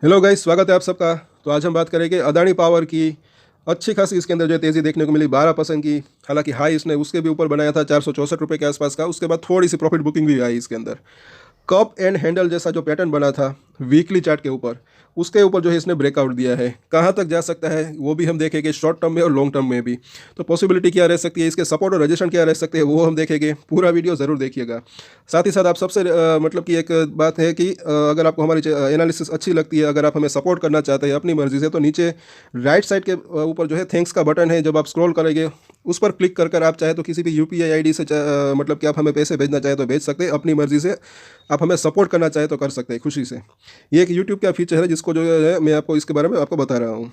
Hello guys, स्वागत है आप सबका। तो आज हम बात करेंगे अदानी पावर की। अच्छी खासी इसके अंदर जो है तेज़ी देखने को मिली 12% की। हालांकि हाई इसने उसके भी ऊपर बनाया था 464 रुपये के आसपास का। उसके बाद थोड़ी सी प्रॉफिट बुकिंग भी आई इसके अंदर। कप एंड हैंडल जैसा जो पैटर्न बना था वीकली चार्ट के ऊपर, उसके ऊपर जो है इसने ब्रेकआउट दिया है। कहाँ तक जा सकता है वो भी हम देखेंगे, शॉर्ट टर्म में और लॉन्ग टर्म में भी। तो पॉसिबिलिटी क्या रह सकती है, इसके सपोर्ट और रजिस्ट्रेशन क्या रह सकते हैं, वो हम देखेंगे। पूरा वीडियो ज़रूर देखिएगा। साथ ही साथ आप सबसे मतलब कि एक बात है कि अगर आपको हमारी एनालिसिस अच्छी लगती है, अगर आप हमें सपोर्ट करना चाहते हैं अपनी मर्जी से, तो नीचे राइट साइड के ऊपर जो है थैंक्स का बटन है। जब आप स्क्रॉल करेंगे उस पर क्लिक कर आप चाहे तो किसी भी यूपीआई आईडी से मतलब कि आप हमें पैसे भेजना चाहे तो भेज सकते हैं अपनी मर्जी से। आप हमें सपोर्ट करना चाहे तो कर सकते हैं खुशी से। ये एक यूट्यूब का फीचर है जिसको जो है मैं आपको इसके बारे में आपको बता रहा हूँ।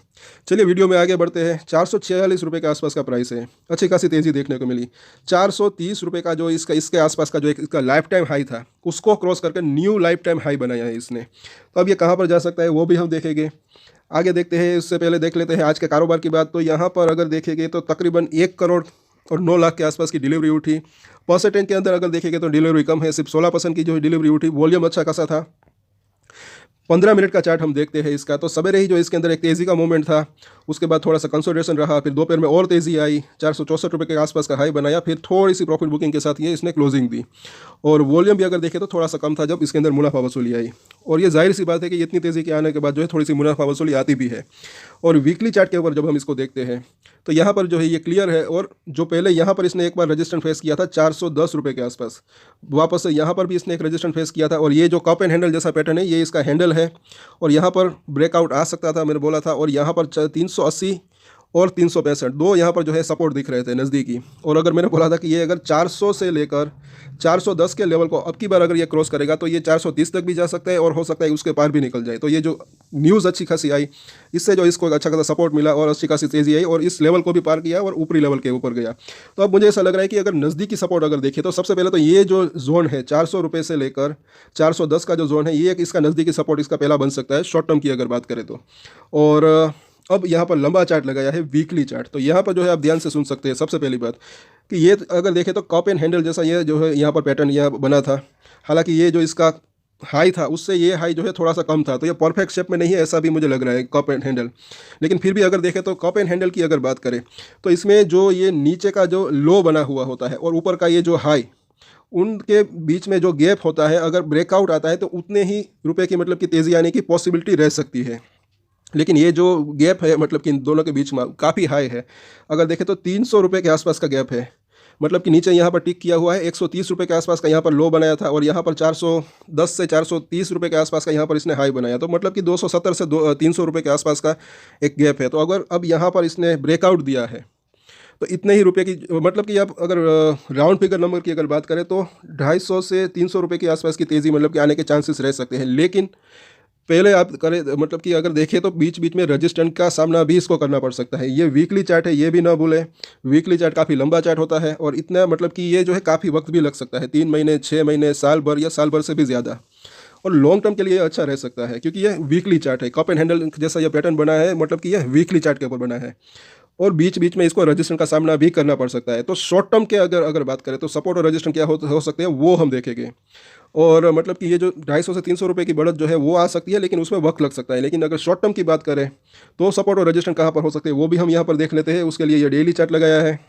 चलिए वीडियो में आगे बढ़ते हैं। 446 रुपये के आसपास का प्राइस है। अच्छी खासी तेज़ी देखने को मिली। 430 रुपये का जो इसका इसके आसपास का जो एक इसका लाइफ टाइम हाई था, उसको क्रॉस करके न्यू लाइफ टाइम हाई बनाया है इसने। तो अब ये कहाँ पर जा सकता है वो भी हम देखेंगे। आगे देखते हैं, इससे पहले देख लेते हैं आज के कारोबार की बात। तो यहाँ पर अगर देखेंगे तो तकरीबन 1 करोड़ और 9 लाख के आसपास की डिलीवरी उठी। परसेंटेज के अंदर अगर देखेंगे तो डिलीवरी कम है, सिर्फ 16% की जो है डिलीवरी उठी। वॉल्यूम अच्छा खासा था। 15 मिनट का चार्ट हम देखते हैं इसका। तो सवेरे ही जो इसके अंदर एक तेज़ी का मूवमेंट था, उसके बाद थोड़ा सा कंसोलिडेशन रहा, फिर दोपहर में और तेज़ी आई, 464 रुपये के आसपास का हाई बनाया, फिर थोड़ी सी प्रॉफिट बुकिंग के साथ ये इसने क्लोजिंग दी। और वॉल्यूम भी अगर देखें तो थोड़ा सा कम था जब इसके अंदर मुनाफा वसूली आई। और ये जाहिर सी बात है कि इतनी तेज़ी के आने के बाद जो है थोड़ी सी मुनाफा वसूली आती भी है। और वीकली चार्ट के ऊपर जब हम इसको देखते हैं तो यहाँ पर जो है ये क्लियर है। और जो पहले यहाँ पर इसने एक बार रजिस्टेंस फेस किया था 410 रुपये के आसपास, वापस से यहाँ पर भी इसने एक रजिस्टेंस फेस किया था। और ये जो कप एंड हैंडल जैसा पैटर्न है ये इसका हैंडल है। और यहाँ पर ब्रेकआउट आ सकता था, मैंने बोला था। और यहाँ पर 380 और 365 दो यहाँ पर जो है सपोर्ट दिख रहे थे नज़दीकी। और अगर मैंने बोला था कि ये अगर 400 से लेकर 410 के लेवल को अब की बार अगर ये क्रॉस करेगा तो ये 430 तक भी जा सकता है और हो सकता है उसके पार भी निकल जाए। तो ये जो न्यूज़ अच्छी खासी आई, इससे जो इसको एक अच्छा खासा सपोर्ट मिला और अच्छी खासी तेज़ी आई और इस लेवल को भी पार किया और ऊपरी लेवल के ऊपर गया। तो अब मुझे ऐसा लग रहा है कि अगर नज़दीकी सपोर्ट अगर देखें तो सबसे पहले तो ये जो जोन है 400 रुपये से लेकर 410 का जो जोन है, ये एक इसका नज़दीकी सपोर्ट इसका पहला बन सकता है शॉर्ट टर्म की अगर बात करें तो। और अब यहाँ पर लंबा चार्ट लगाया है वीकली चार्ट। तो यहाँ पर जो है आप ध्यान से सुन सकते हैं। सबसे पहली बात कि ये अगर देखें तो कप एंड हैंडल जैसा ये जो है यहाँ पर पैटर्न यहाँ बना था। हालांकि ये जो इसका हाई था उससे ये हाई जो है थोड़ा सा कम था, तो ये परफेक्ट शेप में नहीं है ऐसा भी मुझे लग रहा है कप एंड हैंडल। लेकिन फिर भी अगर देखें तो कप एंड हैंडल की अगर बात करें तो इसमें जो ये नीचे का जो लो बना हुआ होता है और ऊपर का ये जो हाई, उनके बीच में जो गैप होता है, अगर ब्रेकआउट आता है तो उतने ही रुपए की मतलब कि तेज़ी आने की पॉसिबिलिटी रह सकती है। लेकिन ये जो गैप है मतलब कि इन दोनों के बीच में काफ़ी हाई है। अगर देखें तो 300 रुपये के आसपास का गैप है। मतलब कि नीचे यहाँ पर टिक किया हुआ है 130 रुपये के आसपास का यहाँ पर लो बनाया था और यहाँ पर 410 से 430 रुपये के आसपास का यहाँ पर इसने हाई बनाया। तो मतलब कि 270 से 300 रुपये के आसपास का एक गैप है। तो अगर अब यहाँ पर इसने ब्रेकआउट दिया है तो इतने ही रुपए की मतलब कि आप अगर राउंड फिगर नंबर की अगर बात करें तो 250 से 300 रुपये के आसपास की तेज़ी मतलब कि आने के चांसेस रह सकते हैं। लेकिन पहले आप करें मतलब कि अगर देखें तो बीच बीच में रेजिस्टेंट का सामना भी इसको करना पड़ सकता है। ये वीकली चार्ट है, ये भी ना भूलें। वीकली चार्ट काफ़ी लंबा चार्ट होता है और इतना मतलब कि ये जो है काफ़ी वक्त भी लग सकता है, 3 महीने 6 महीने साल भर या साल भर से भी ज़्यादा। और लॉन्ग टर्म के लिए अच्छा रह सकता है क्योंकि ये वीकली चार्ट है। कप एंड हैंडल जैसा ये पैटर्न बना है मतलब कि ये वीकली चार्ट के ऊपर बना है और बीच बीच में इसको रजिस्टेंस का सामना भी करना पड़ सकता है। तो शॉर्ट टर्म के अगर अगर बात करें तो सपोर्ट और रजिस्टेंस क्या हो सकते हैं वो हम देखेंगे। और मतलब कि ये जो 250 से 300 रुपये की बढ़त जो है वो आ सकती है, लेकिन उसमें वक्त लग सकता है। लेकिन अगर शॉर्ट टर्म की बात करें तो सपोर्ट और रजिस्टेंस कहाँ पर हो सकते हैं वो भी हम यहाँ पर देख लेते हैं। उसके लिए ये डेली चार्ट लगाया है।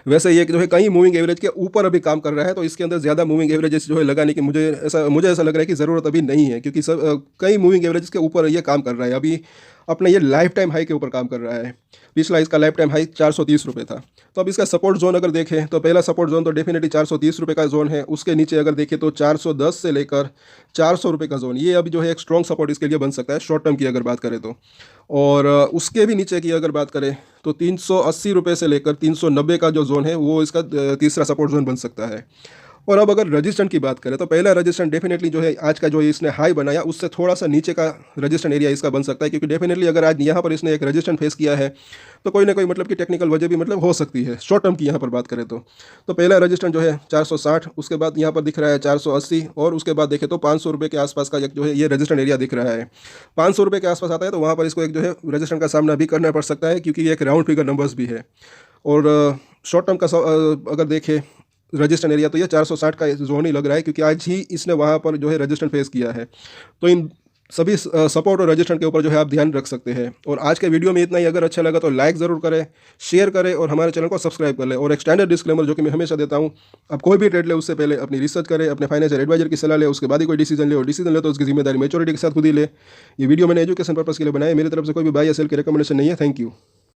वैसे ये जो है कहीं मूविंग एवरेज के ऊपर अभी काम कर रहा है, तो इसके अंदर ज़्यादा मूविंग एवरेजेस जो है लगाने की मुझे ऐसा लग रहा है कि ज़रूरत अभी नहीं है, क्योंकि सब कई मूविंग एवरेज के ऊपर ये काम कर रहा है। अभी अपने ये लाइफ टाइम हाई के ऊपर काम कर रहा है। पिछला इसका लाइफ टाइम हाई 430 रुपये था। तो अब इसका सपोर्ट जोन अगर देखें तो पहला सपोर्ट जोन तो डेफिनेटली 430 रुपये का जोन है। उसके नीचे अगर देखें तो 410 से लेकर 400 रुपये का जोन, ये अभी जो है एक स्ट्रॉन्ग सपोर्ट इसके लिए बन सकता है शॉर्ट टर्म की अगर बात करें तो। और उसके भी नीचे की अगर बात करें तो 380 रुपये से लेकर 390 का जो जोन है वो इसका तीसरा सपोर्ट जोन बन सकता है। और अब अगर रजिस्टेंट की बात करें तो पहला रजिस्टेंट डेफिनेटली जो है आज का जो इसने हाई बनाया उससे थोड़ा सा नीचे का रजिस्टेंट एरिया इसका बन सकता है, क्योंकि डेफिनेटली अगर आज यहाँ पर इसने एक रजिस्टेंट फेस किया है तो कोई ना कोई मतलब कि टेक्निकल वजह भी मतलब हो सकती है शॉर्ट टर्म की यहाँ पर बात करें तो पहला रजिस्टेंट जो है 460, उसके बाद यहाँ पर दिख रहा है 480 और उसके बाद देखें तो 500 रुपये के आसपास का एक जो है ये रजिस्टेंट एरिया दिख रहा है। 500 रुपये के आसपास आता है तो वहाँ पर इसको एक जो है रजिस्टेंट का सामना भी करना पड़ सकता है, क्योंकि ये एक राउंड फिगर नंबर्स भी है। और शॉर्ट टर्म का अगर देखें रजिस्टेंट एरिया तो ये 460 का जोन ही लग रहा है, क्योंकि आज ही इसने वहाँ पर जो है रजिस्टेंट फेस किया है। तो इन सभी सपोर्ट और रजिस्ट्रेशन के ऊपर जो है आप ध्यान रख सकते हैं। और आज के वीडियो में इतना ही। अगर अच्छा लगा तो लाइक ज़रूर करें, शेयर करें और हमारे चैनल को सब्सक्राइब कर लें। और एक स्टैंडर्ड डिस्क्लेमर जो कि मैं हमेशा देता हूँ, आप कोई भी ट्रेड ले उससे पहले अपनी रिसर्च करें, अपने फाइनेंशियल एडवाइजर की सलाह ले, उसके बाद ही कोई डिसीजन ले। और डिसीजन ले तो उसकी जिम्मेदारी मैच्योरिटी के साथ खुद ही ले। ये वीडियो मैंने एजुकेशन पर्पस के लिए बनाया, मेरी तरफ से कोई भी बाय या सेल की रिकमेंडेशन नहीं है। Thank you.